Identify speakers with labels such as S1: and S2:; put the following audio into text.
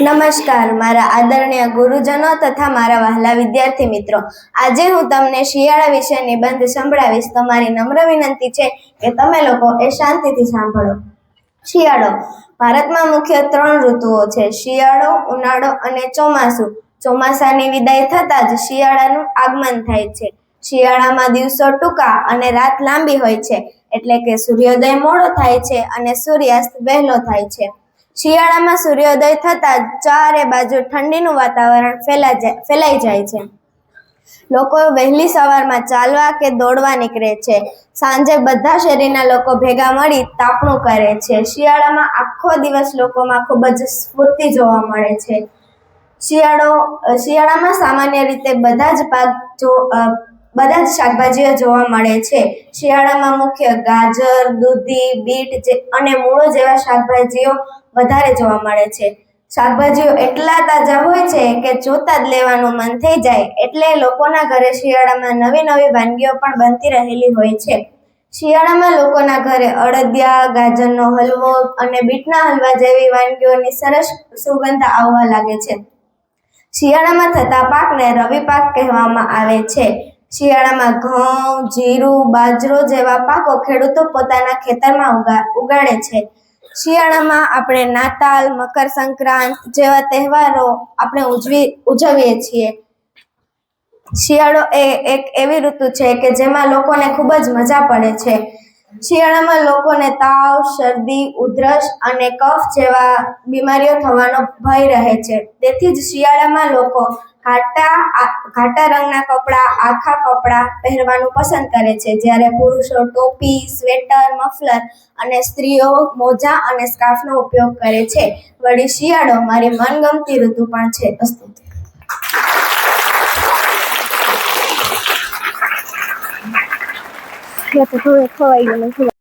S1: નમસ્કાર મારા આદરણીય ગુરુજનો તથા મારા વહાલા વિદ્યાર્થી મિત્રો, આજે હું તમને શિયાળા વિશે નિબંધ સંભળાવીશ. તમારી નમ્ર વિનંતી છે કે તમે લોકો એ શાંતિથી સાંભળો. શિયાળો. ભારતમાં મુખ્ય 3 ઋતુઓ છે: શિયાળો, ઉનાળો અને ચોમાસું. ચોમાસાની વિદાય થતાં જ શિયાળાનું આગમન થાય છે. શિયાળામાં દિવસો ટૂંકા અને રાત લાંબી હોય છે, એટલે કે સૂર્યોદય મોડો થાય છે અને સૂર્યાસ્ત વહેલો થાય છે. શિયાળામાં સૂર્યોદય થતાં ચારે બાજુ ઠંડીનું વાતાવરણ ફેલાઈ જાય છે. લોકો વહેલી સવારમાં ચાલવા કે દોડવા નીકળે છે. સાંજે બધા શેરીના લોકો ભેગા મળી તાપણું કરે છે. શિયાળામાં આખો દિવસ લોકોમાં ખૂબ જ સ્ફૂર્તિ જોવા મળે છે. શિયાળામાં સામાન્ય રીતે બધા જ શાકભાજીઓ જોવા મળે છે. શિયાળામાં મુખ્ય ગાજર, દૂધી, બીટ અને મૂળો જેવા શાકભાજીઓ વધારે જોવા મળે છે. શાકભાજીઓ એટલા તાજા હોય છે કે જોતા જ લેવાનું મન થઈ જાય, એટલે લોકોના ઘરે શિયાળામાં નવી નવી વાનગીઓ પણ બનતી રહેલી હોય છે. શિયાળામાં લોકોના ઘરે અડદિયા, ગાજરનો હલવો અને બીટના હલવા જેવી વાનગીઓની સરસ સુગંધ આવવા લાગે છે. શિયાળામાં થતા પાકને રવિ પાક કહેવામાં આવે છે. શિયાળામાં ઘઉં, જીરું, બાજરો જેવા પાકો ખેડૂતો પોતાના ખેતરમાં ઉગાડે છે. શિયાળામાં આપણે નાતાલ, મકર સંક્રાંત જેવા તહેવારો આપણે ઉજવીએ છીએ. શિયાળો એ એક એવી ઋતુ છે કે જેમાં લોકોને ખૂબ જ મજા પડે છે. શિયાળામાં લોકોને તાવ, શરદી, ઉધરસ અને કફ જેવા બીમારીઓ થવાનો ભય રહે છે. તેથી જ શિયાળામાં લોકો ઘાટા રંગના કપડાં, આખા કપડાં પહેરવાનું પસંદ કરે છે, જ્યારે પુરુષો ટોપી, સ્વેટર, મફલર અને સ્ત્રીઓ મોજા અને સ્કાર્ફનો ઉપયોગ કરે છે. વળી શિયાળો મારી મનગમતી ઋતુ પણ છે. ખવાઈ ગયું.